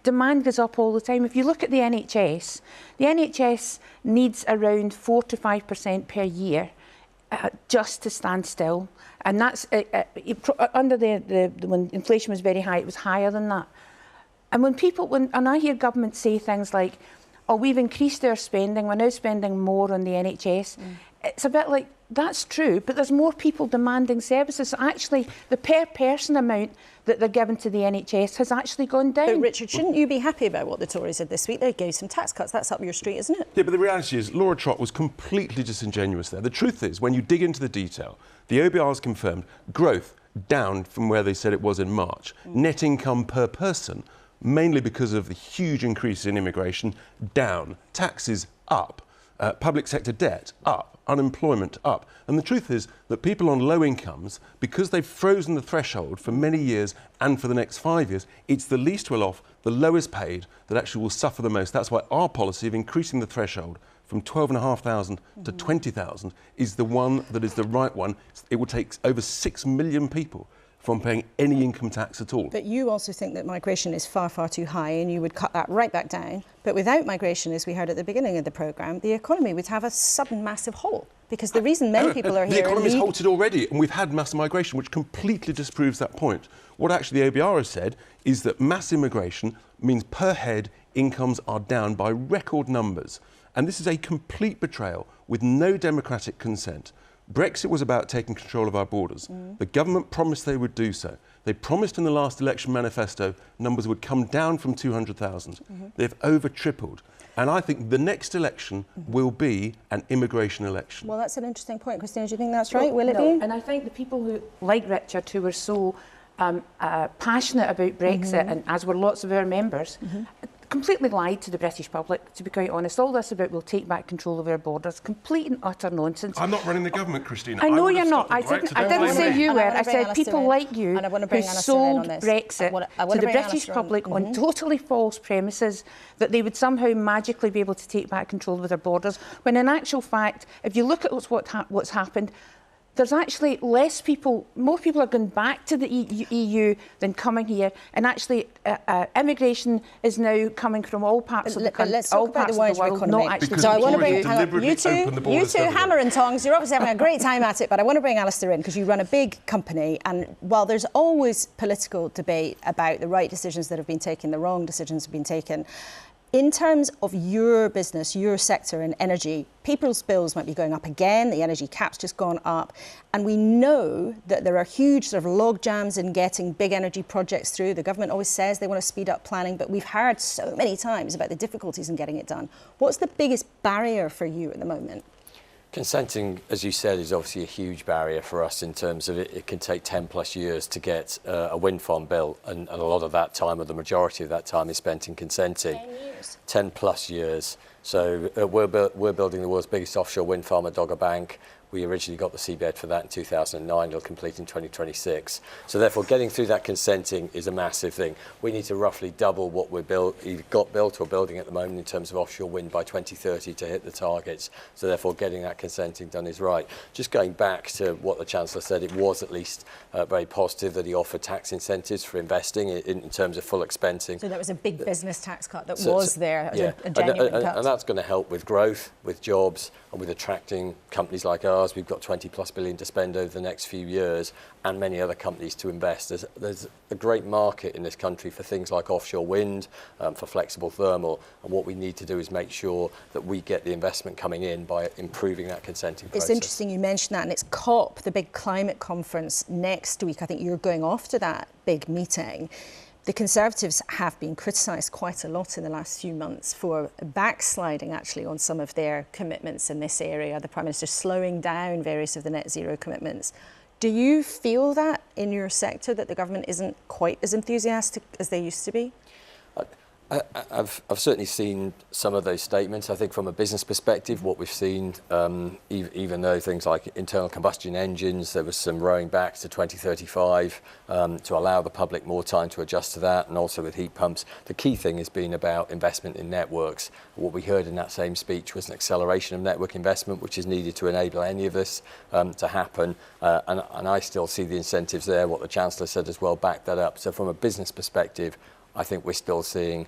Demand goes up all the time. If you look at the NHS needs around 4 to 5% per year just to stand still, and that's under when inflation was very high, it was higher than that. And when I hear governments say things like, "Oh, we've increased our spending, we're now spending more on the NHS," it's a bit like, that's true, but there's more people demanding services. So actually, the per person amount that they're given to the NHS has actually gone down. But Richard, shouldn't you be happy about what the Tories did this week? They gave some tax cuts. That's up your street, isn't it? Yeah, but the reality is Laura Trott was completely disingenuous there. The truth is, when you dig into the detail, the OBR has confirmed growth down from where they said it was in March. Net income per person, mainly because of the huge increase in immigration, down. Taxes up. Public sector debt up. Unemployment up. And the truth is that people on low incomes, because they've frozen the threshold for many years and for the next 5 years, it's the least well off, the lowest paid, that actually will suffer the most. That's why our policy of increasing the threshold from 12,500 to 20,000 is the one that is the right one. It will take over 6 million people from paying any income tax at all. But you also think that migration is far, far too high, and you would cut that right back down. But without migration, as we heard at the beginning of the programme, the economy would have a sudden massive hole. Because the reason many people are here... The economy is halted already, and we've had mass migration, which completely disproves that point. What actually the ABR has said is that mass immigration means per head incomes are down by record numbers. And this is a complete betrayal with no democratic consent. Brexit was about taking control of our borders. The government promised they would do so. They promised in the last election manifesto numbers would come down from 200,000. They've over tripled. And I think the next election will be an immigration election. Well, that's an interesting point. Christina, do you think that's right? Will it No. be? And I think the people who, like Richard, who were so passionate about Brexit, and as were lots of our members, completely lied to the British public, to be quite honest. All this about we'll take back control of our borders, complete and utter nonsense. I'm not running the government, Christina. I know you're not. I didn't say you were. I said people like you who sold Brexit to the British public on totally false premises that they would somehow magically be able to take back control of their borders, when in actual fact, if you look at what's happened, there's actually more people are going back to the EU than coming here, and actually immigration is now coming from all parts of the country, all parts of the world, not actually. So I want to bring you two hammer and tongs. You're obviously having a great time at it, but I want to bring Alistair in because you run a big company, and while there's always political debate about the right decisions that have been taken, the wrong decisions have been taken, in terms of your business, your sector in energy, people's bills might be going up again, the energy cap's just gone up, and we know that there are huge sort of log jams in getting big energy projects through. The government always says they want to speed up planning, but we've heard so many times about the difficulties in getting it done. What's the biggest barrier for you at the moment? Consenting, as you said, is obviously a huge barrier for us in terms of it can take 10 plus years to get a wind farm built, and a lot of that time, or the majority of that time, is spent in consenting. 10 years. 10 plus years. So we're building the world's biggest offshore wind farm at Dogger Bank. We originally got the seabed for that in 2009. It'll complete in 2026. So therefore, getting through that consenting is a massive thing. We need to roughly double what we've either got built or building at the moment in terms of offshore wind by 2030 to hit the targets. So therefore, getting that consenting done is right. Just going back to what the Chancellor said, it was at least very positive that he offered tax incentives for investing in terms of full expensing. So that was a big business tax cut that was there, a genuine cut. And that's going to help with growth, with jobs, and with attracting companies like ours. We've got 20 plus billion to spend over the next few years, and many other companies to invest. There's a great market in this country for things like offshore wind, for flexible thermal, and what we need to do is make sure that we get the investment coming in by improving that consenting process. It's interesting you mentioned that, and it's COP, the big climate conference next week. I think you're going off to that big meeting. The Conservatives have been criticised quite a lot in the last few months for backsliding, actually, on some of their commitments in this area. The Prime Minister slowing down various of the net zero commitments. Do you feel that in your sector, that the government isn't quite as enthusiastic as they used to be? I've certainly seen some of those statements. I think from a business perspective, what we've seen, even though things like internal combustion engines, there was some rowing back to 2035 to allow the public more time to adjust to that, and also with heat pumps. The key thing has been about investment in networks. What we heard in that same speech was an acceleration of network investment, which is needed to enable any of this to happen. And I still see the incentives there. What the Chancellor said as well backed that up. So from a business perspective, I think we're still seeing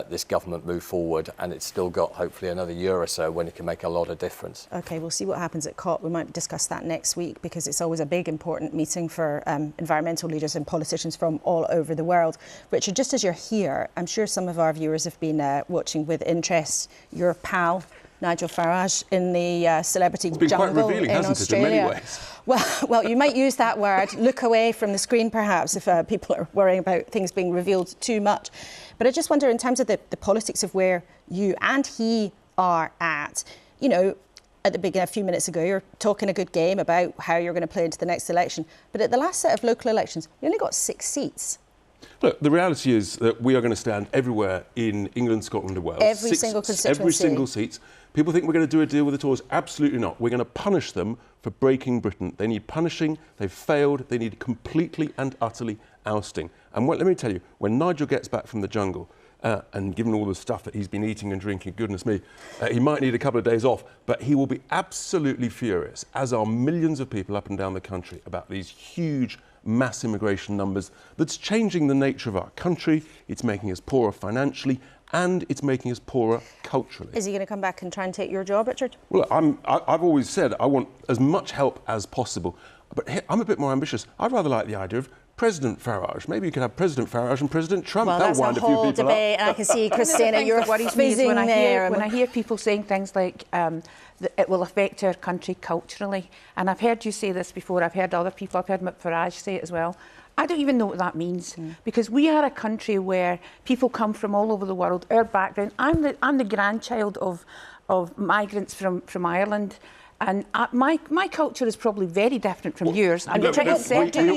this government move forward, and it's still got hopefully another year or so when it can make a lot of difference. OK, we'll see what happens at COP. We might discuss that next week, because it's always a big, important meeting for environmental leaders and politicians from all over the world. Richard, just as you're here, I'm sure some of our viewers have been watching with interest your pal, Nigel Farage, in the celebrity jungle in Australia. In many ways? Well, you might use that word. Look away from the screen, perhaps, if people are worrying about things being revealed too much. But I just wonder, in terms of the politics of where you and he are at, you know, at the beginning, a few minutes ago, you're talking a good game about how you're going to play into the next election. But at the last set of local elections, you only got 6 seats. Look, the reality is that we are going to stand everywhere in England, Scotland and Wales. Every single constituency. Every single seat. People think we're going to do a deal with the Tories. Absolutely not. We're going to punish them for breaking Britain. They need punishing. They've failed. They need completely and utterly ousting. And let me tell you, when Nigel gets back from the jungle, and given all the stuff that he's been eating and drinking, goodness me, he might need a couple of days off, but he will be absolutely furious, as are millions of people up and down the country, about these huge mass immigration numbers that's changing the nature of our country. It's making us poorer financially, and it's making us poorer culturally. Is he going to come back and try and take your job, Richard? Well, I've always said I want as much help as possible, but I'm a bit more ambitious. I'd rather like the idea of President Farage. Maybe you could have President Farage and President Trump. Well, that'll that's wind a whole few people debate, up. and I can see, Christina, you're fizzing when there. I hear people saying things like that it will affect our country culturally, and I've heard you say this before, I've heard other people, I've heard Farage say it as well. I don't even know what that means, because we are a country where people come from all over the world, our background. I'm the grandchild of migrants from Ireland. And my culture is probably very different from yours. I'm pretty certain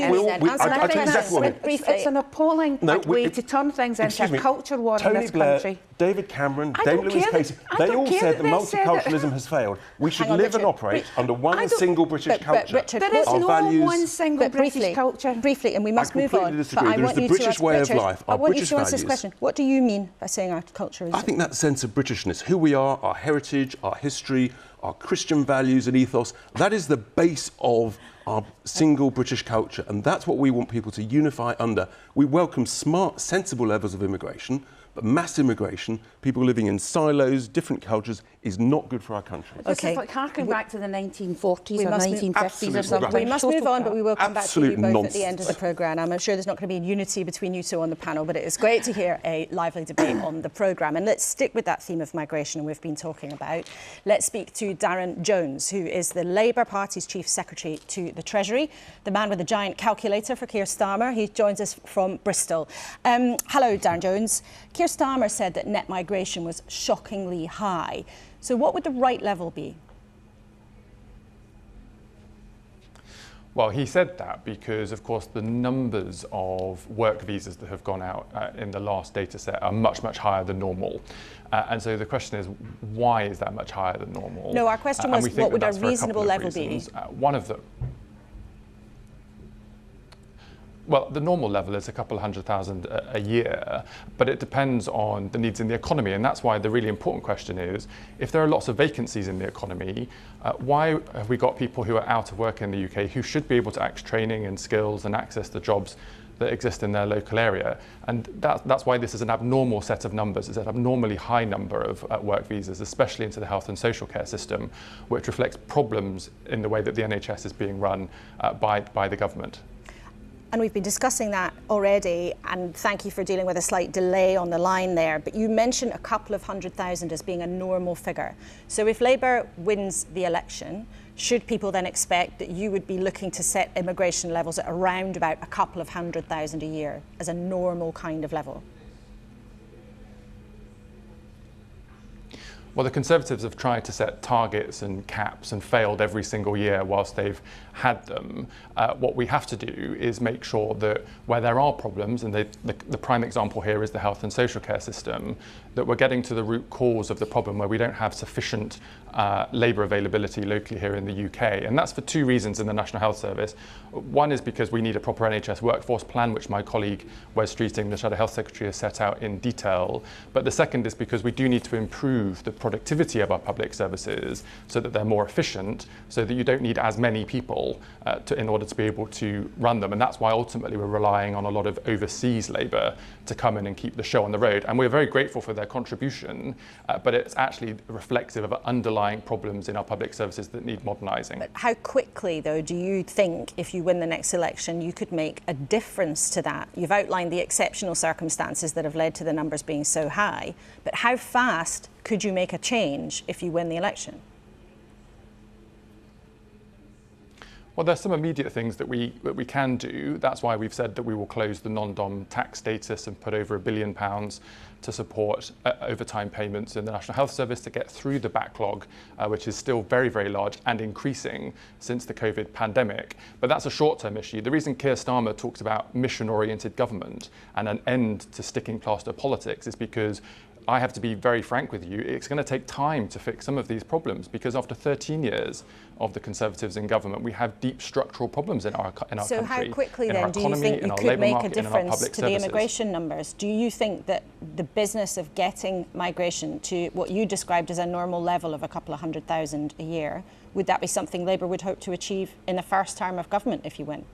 it's an appalling way to turn things into a culture war in this country. David Cameron, Dame Louise Casey, they all said that multiculturalism has failed. We should live and operate under one single British culture. Richard, there is no one single British culture. Briefly, and we must move on. But I want you to answer, Richard, I want you to answer this question. What do you mean by saying our culture is? I think that sense of Britishness, who we are, our heritage, our history, our Christian values and ethos, that is the base of our single British culture, and that's what we want people to unify under. We welcome smart, sensible levels of immigration, but mass immigration, people living in silos, different cultures, is not good for our country. This is like harking back to the 1940s or 1950s or something. We must move on, but we will come back to you both nonsense. at the end of the programme. I'm sure there's not going to be unity between you two on the panel, but it is great to hear a lively debate on the programme. And let's stick with that theme of migration we've been talking about. Let's speak to Darren Jones, who is the Labour Party's Chief Secretary to the Treasury, the man with the giant calculator for Keir Starmer. He joins us from Bristol. Hello, Darren Jones. Keir Starmer said that net migration was shockingly high. So what would the right level be? Well, he said that because, of course, the numbers of work visas that have gone out in the last data set are much, much higher than normal. And so the question is, why is that much higher than normal? No, our question was, what would a reasonable level be? One of them. Well, the normal level is a couple of 100,000 a year, but it depends on the needs in the economy. And that's why the really important question is, if there are lots of vacancies in the economy, why have we got people who are out of work in the UK who should be able to access training and skills and access the jobs that exist in their local area? And that's why this is an abnormal set of numbers. It's an abnormally high number of work visas, especially into the health and social care system, which reflects problems in the way that the NHS is being run by the government. And we've been discussing that already, and thank you for dealing with a slight delay on the line there. But you mentioned a couple of 100,000 as being a normal figure. So if Labour wins the election, should people then expect that you would be looking to set immigration levels at around about a couple of 100,000 a year as a normal kind of level? Well, the Conservatives have tried to set targets and caps and failed every single year whilst they've had them. What we have to do is make sure that where there are problems, and the prime example here is the health and social care system, that we're getting to the root cause of the problem where we don't have sufficient labour availability locally here in the UK. And that's for two reasons in the National Health Service. One is because we need a proper NHS workforce plan, which my colleague Wes Streeting, the Shadow Health Secretary, has set out in detail. But the second is because we do need to improve the productivity of our public services so that they're more efficient, so that you don't need as many people in order to be able to run them. And that's why ultimately we're relying on a lot of overseas labour to come in and keep the show on the road. And we're very grateful for their contribution, but it's actually reflective of underlying problems in our public services that need modernising. But how quickly, though, do you think, if you win the next election, you could make a difference to that? You've outlined the exceptional circumstances that have led to the numbers being so high, but how fast could you make a change if you win the election? Well, there's some immediate things that we can do. That's why we've said that we will close the non-dom tax status and put over £1 billion to support overtime payments in the National Health Service to get through the backlog, which is still very, very large and increasing since the COVID pandemic. But that's a short-term issue. The reason Keir Starmer talks about mission-oriented government and an end to sticking plaster politics is because I have to be very frank with you, it's going to take time to fix some of these problems, because after 13 years of the Conservatives in government, we have deep structural problems in our country. So how quickly then do you think you could make a difference to the immigration numbers? Do you think that the business of getting migration to what you described as a normal level of a couple of 100,000 a year, would that be something Labour would hope to achieve in the first term of government if you win?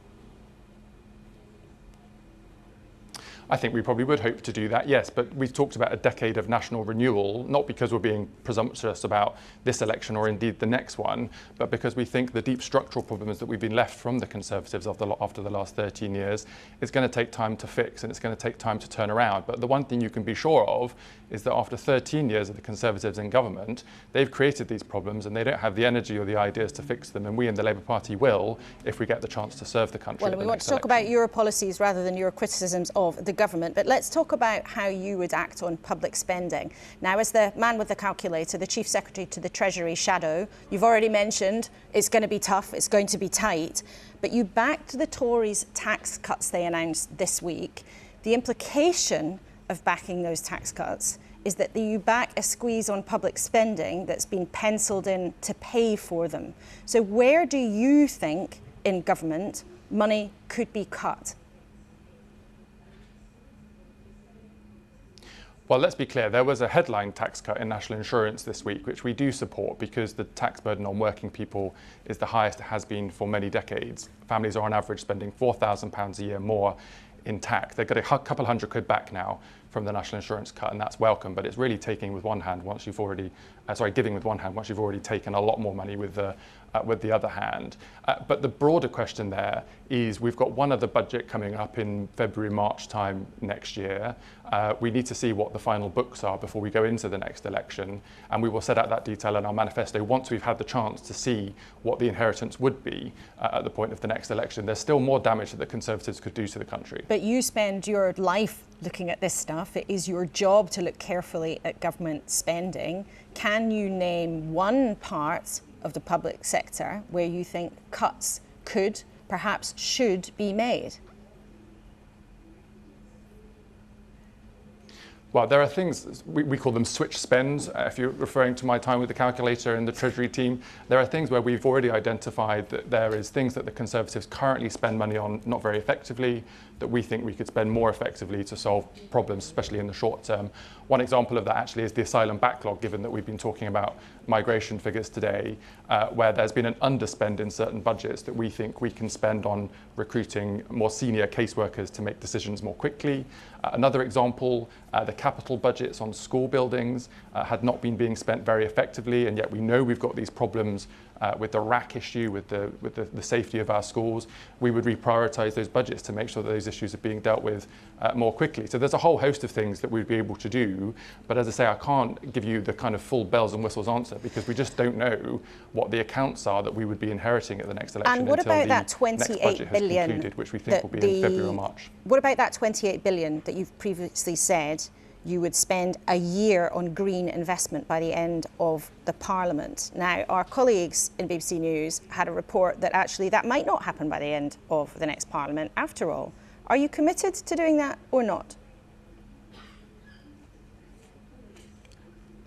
I think we probably would hope to do that, yes, but we've talked about a decade of national renewal, not because we're being presumptuous about this election or indeed the next one, but because we think the deep structural problems that we've been left from the Conservatives after the last 13 years is going to take time to fix, and it's going to take time to turn around. But the one thing you can be sure of is that after 13 years of the Conservatives in government, they've created these problems and they don't have the energy or the ideas to fix them, and we in the Labour Party will if we get the chance to serve the country. Well, we want to talk about your policies rather than your criticisms of the government, but let's talk about how you would act on public spending. Now, as the man with the calculator, the Chief Secretary to the Treasury shadow, you've already mentioned it's going to be tough, it's going to be tight, but you backed the Tories' tax cuts they announced this week. The implication of backing those tax cuts is that you back a squeeze on public spending that's been penciled in to pay for them. So where do you think in government money could be cut? Well, let's be clear, there was a headline tax cut in national insurance this week, which we do support because the tax burden on working people is the highest it has been for many decades. Families are on average spending £4,000 a year more in tax. They've got a couple hundred quid back now from the national insurance cut, and that's welcome, but it's really taking with one hand once you've already, giving with one hand once you've already taken a lot more money with the other hand. But the broader question there is we've got one other budget coming up in February, March time next year. We need to see what the final books are before we go into the next election, and we will set out that detail in our manifesto once we've had the chance to see what the inheritance would be at the point of the next election. There's still more damage that the Conservatives could do to the country. But you spend your life looking at this stuff. It is your job to look carefully at government spending. Can you name one part of the public sector where you think cuts could, perhaps should be made? Well, there are things, we call them switch spends. If you're referring to my time with the calculator and the Treasury team, there are things where we've already identified that there is things that the Conservatives currently spend money on not very effectively, that we think we could spend more effectively to solve problems, especially in the short term. One example of that actually is the asylum backlog, given that we've been talking about migration figures today, where there's been an underspend in certain budgets that we think we can spend on recruiting more senior caseworkers to make decisions more quickly. Another example, the capital budgets on school buildings had not been being spent very effectively, and yet we know we've got these problems with the RAC issue, with the safety of our schools. We would reprioritise those budgets to make sure that those issues are being dealt with more quickly. So there's a whole host of things that we'd be able to do, but as I say, I can't give you the kind of full bells and whistles answer because we just don't know what the accounts are that we would be inheriting at the next election. And what until about the that 28 billion concluded, which we think will be in February or March. What about that 28 billion that you've previously said you would spend a year on green investment by the end of the Parliament? Now, our colleagues in BBC News had a report that actually that might not happen by the end of the next Parliament after all. Are you committed to doing that or not?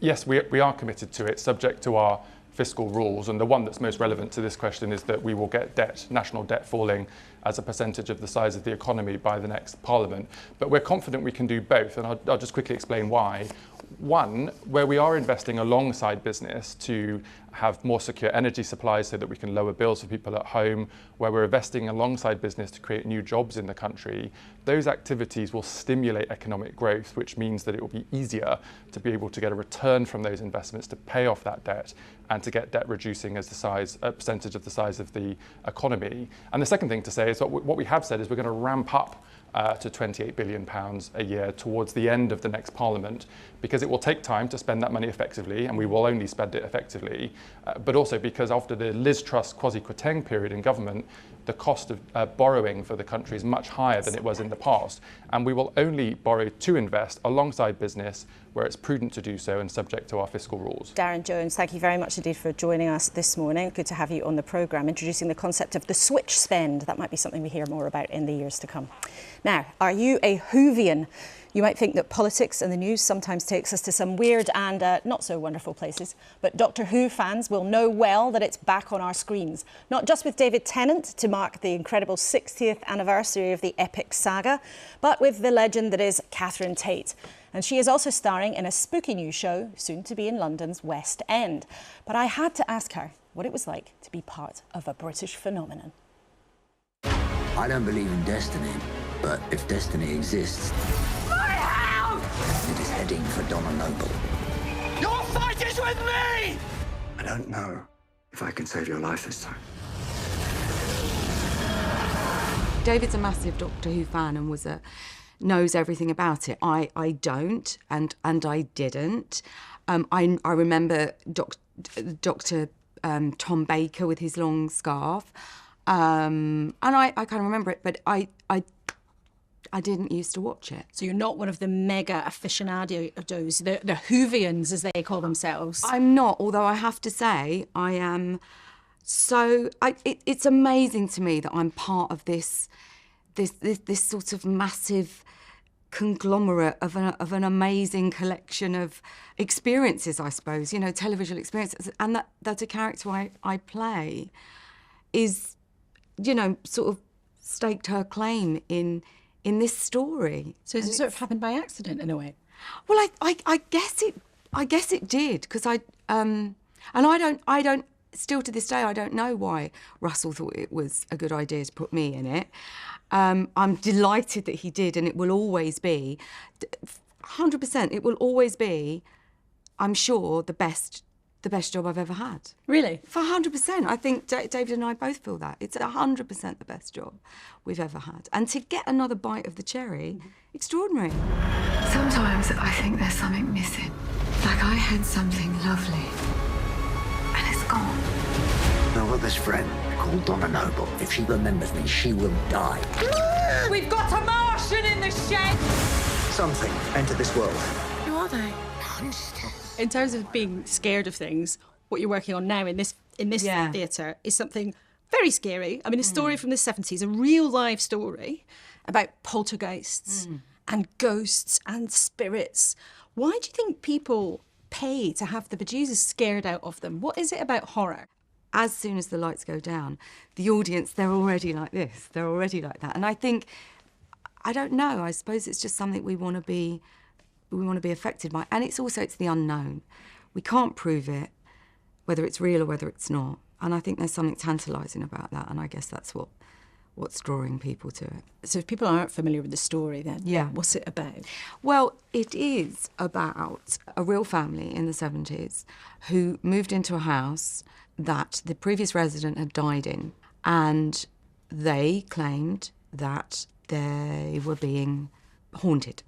Yes, we are committed to it, subject to our fiscal rules, and the one that's most relevant to this question is that we will get national debt falling as a percentage of the size of the economy by the next Parliament. But we're confident we can do both, and I'll just quickly explain why. One, where we are investing alongside business to have more secure energy supplies so that we can lower bills for people at home, where we're investing alongside business to create new jobs in the country, those activities will stimulate economic growth, which means that it will be easier to be able to get a return from those investments to pay off that debt and to get debt reducing as a percentage of the size of the economy. And the second thing to say is what we have said is we're going to ramp up to £28 billion a year towards the end of the next Parliament, because it will take time to spend that money effectively, and we will only spend it effectively, but also because after the Liz Truss quasi-Kwarteng period in government, the cost of borrowing for the country is much higher than it was in the past, and we will only borrow to invest alongside business where it's prudent to do so and subject to our fiscal rules. Darren Jones, thank you very much indeed for joining us this morning. Good to have you on the programme, introducing the concept of the switch spend. That might be something we hear more about in the years to come. Now, are you a Whovian? You might think that politics and the news sometimes takes us to some weird and not so wonderful places, but Doctor Who fans will know well that it's back on our screens. Not just with David Tennant to mark the incredible 60th anniversary of the epic saga, but with the legend that is Katherine Tate. And she is also starring in a spooky new show, soon to be in London's West End. But I had to ask her what it was like to be part of a British phenomenon. I don't believe in destiny, but if destiny exists, it is heading for Donna Noble. Your fight is with me! I don't know if I can save your life this time. David's a massive Doctor Who fan and knows everything about it. I don't, and I didn't. I remember Dr. Tom Baker with his long scarf, and I kind of remember it, but I didn't used to watch it. So you're not one of the mega aficionados, the Whovians as they call themselves? I'm not, although I have to say I am so... it's amazing to me that I'm part of this sort of massive conglomerate of an amazing collection of experiences, I suppose, you know, televisual experiences. And that a character I play is, you know, sort of staked her claim in this story. So it sort of happened by accident in a way? Well, I guess it did, because and I don't still to this day I don't know why Russell thought it was a good idea to put me in it. I'm delighted that he did, and it will always be 100%. It will always be, I'm sure, the best job I've ever had. Really? For 100%. I think David and I both feel that. It's 100% the best job we've ever had. And to get another bite of the cherry, extraordinary. Sometimes I think there's something missing. Like I had something lovely, and it's gone. I've got this friend called Donna Noble. If she remembers me, she will die. We've got a Martian in the shed! Something entered this world. Who are they? In terms of being scared of things, what you're working on now in this theatre is something very scary. I mean, a story from the 70s, a real live story about poltergeists and ghosts and spirits. Why do you think people pay to have the bejesus scared out of them? What is it about horror? As soon as the lights go down, the audience, they're already like this. They're already like that. And I think, I don't know, I suppose it's just something we want to be affected by. And it's the unknown. We can't prove it, whether it's real or whether it's not. And I think there's something tantalising about that. And I guess that's what's drawing people to it. So if people aren't familiar with the story then, what's it about? Well, it is about a real family in the 70s who moved into a house that the previous resident had died in. And they claimed that they were being haunted.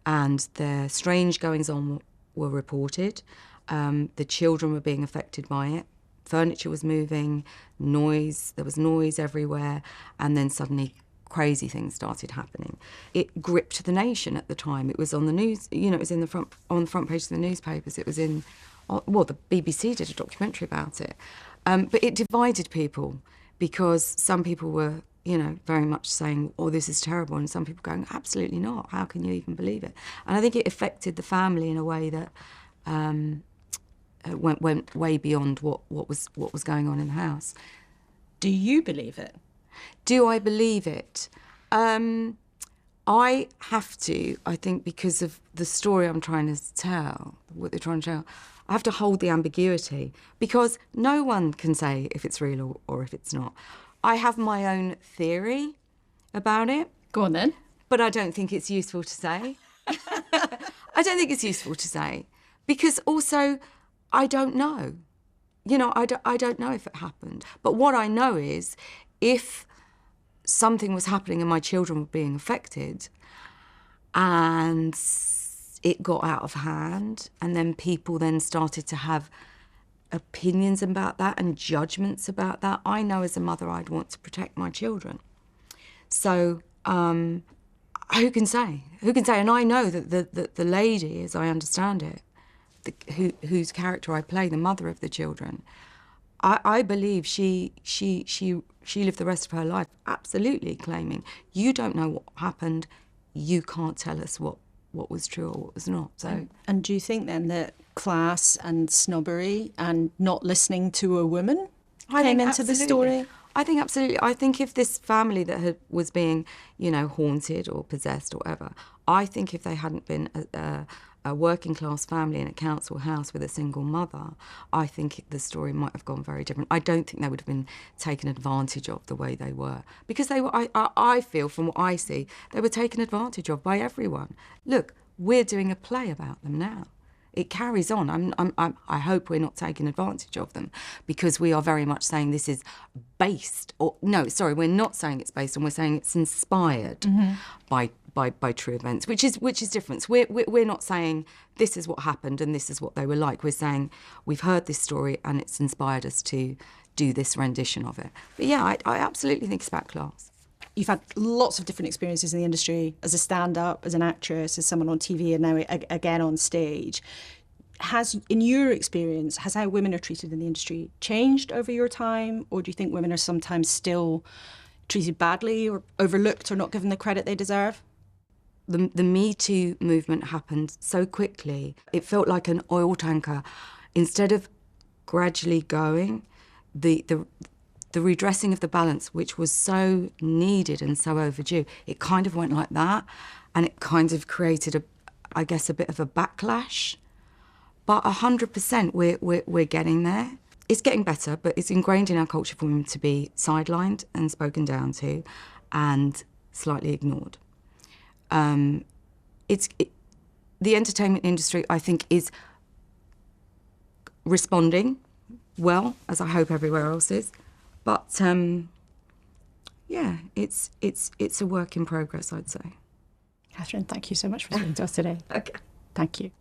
And their strange goings-on were reported. The children were being affected by it. Furniture was moving, there was noise everywhere, and then suddenly crazy things started happening. It gripped the nation at the time. It was on the news, you know, it was on the front page of the newspapers. It was the BBC did a documentary about it. But it divided people, because some people were, you know, very much saying, oh, this is terrible, and some people going, absolutely not, how can you even believe it? And I think it affected the family in a way that went way beyond what was going on in the house. Do you believe it? Do I believe it? I have to, I think, because of the story I'm trying to tell, what they're trying to tell, I have to hold the ambiguity, because no one can say if it's real or if it's not. I have my own theory about it. Go on then. But I don't think it's useful to say. I don't think it's useful to say, because also I don't know. You know, I don't know if it happened. But what I know is, if something was happening and my children were being affected and it got out of hand, and then people then started to have opinions about that and judgments about that, I know as a mother I'd want to protect my children. So Who can say? Who can say? And I know that the lady, as I understand it, whose character I play, the mother of the children, I believe she lived the rest of her life absolutely claiming, you don't know what happened, you can't tell us what was true or what was not. So. And do you think then that class and snobbery and not listening to a woman came into the story? I think absolutely. I think if this family that was being, haunted or possessed or whatever, I think if they hadn't been a working class family in a council house with a single mother, I think the story might have gone very different. I don't think they would have been taken advantage of the way they were. Because they were, I feel from what I see, they were taken advantage of by everyone. Look, we're doing a play about them now. It carries on. I hope we're not taking advantage of them, because we are very much saying this is based, we're not saying it's based on, we're saying it's inspired by true events, which is different. We're not saying this is what happened and this is what they were like. We're saying we've heard this story and it's inspired us to do this rendition of it. But yeah, I absolutely think it's about class. You've had lots of different experiences in the industry as a stand-up, as an actress, as someone on TV, and now again on stage. In your experience, has how women are treated in the industry changed over your time, or do you think women are sometimes still treated badly or overlooked or not given the credit they deserve? The Me Too movement happened so quickly. It felt like an oil tanker. Instead of gradually going, the redressing of the balance, which was so needed and so overdue, it kind of went like that, and it kind of created a bit of a backlash. But 100%, we're getting there. It's getting better, but it's ingrained in our culture for women to be sidelined and spoken down to, and slightly ignored. The entertainment industry, I think, is responding well, as I hope everywhere else is. But it's a work in progress, I'd say. Katherine, thank you so much for speaking to us today. Okay. Thank you.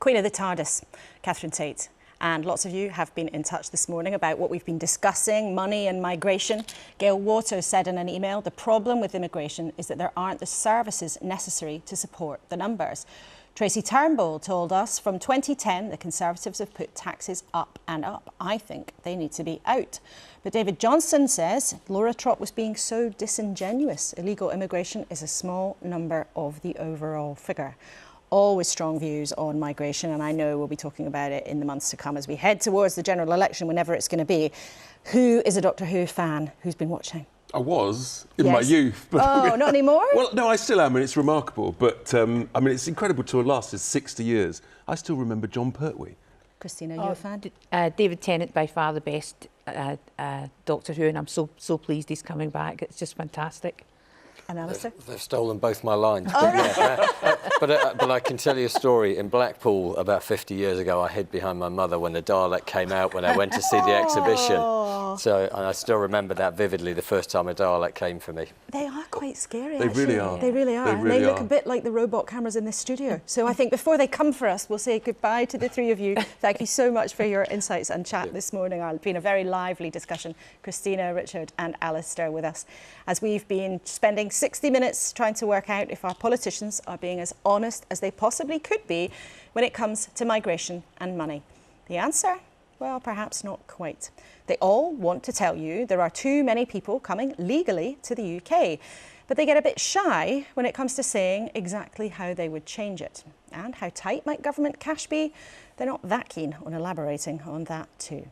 Queen of the TARDIS, Katherine Tate. And lots of you have been in touch this morning about what we've been discussing, money and migration. Gail Waters said in an email, the problem with immigration is that there aren't the services necessary to support the numbers. Tracy Turnbull told us from 2010, the Conservatives have put taxes up and up. I think they need to be out. But David Johnson says Laura Trott was being so disingenuous. Illegal immigration is a small number of the overall figure. Always strong views on migration, and I know we'll be talking about it in the months to come as we head towards the general election, whenever it's going to be. Who is a Doctor Who fan who's been watching? I was in my youth. But oh, not anymore? Well, no, I still am, and it's remarkable. But, it's incredible to have lasted 60 years. I still remember John Pertwee. Christina, you a fan? David Tennant, by far the best Doctor Who, and I'm so pleased he's coming back. It's just fantastic. And Alistair? They've stolen both my lines. But I can tell you a story. In Blackpool, about 50 years ago, I hid behind my mother when the Dalek came out when I went to see the exhibition. So, and I still remember that vividly, the first time a Dalek came for me. They are quite scary, They actually. really are. They really are. They look a bit like the robot cameras in this studio. So I think before they come for us, we'll say goodbye to the three of you. Thank you so much for your insights and chat this morning. It's been a very lively discussion. Christina, Richard and Alistair with us, as we've been spending 60 minutes trying to work out if our politicians are being as honest as they possibly could be when it comes to migration and money. The answer? Well, perhaps not quite. They all want to tell you there are too many people coming legally to the UK, but they get a bit shy when it comes to saying exactly how they would change it. And how tight might government cash be? They're not that keen on elaborating on that too.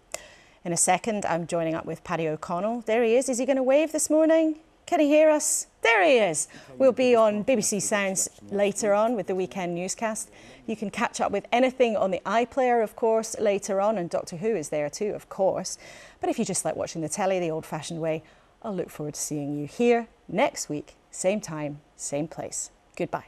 In a second, I'm joining up with Paddy O'Connell. There he is. Is he going to wave this morning? Can he hear us? There he is. We'll be on BBC Sounds later on with the weekend newscast. You can catch up with anything on the iPlayer, of course, later on, and Doctor Who is there too, of course. But if you just like watching the telly the old-fashioned way, I'll look forward to seeing you here next week, same time, same place. Goodbye.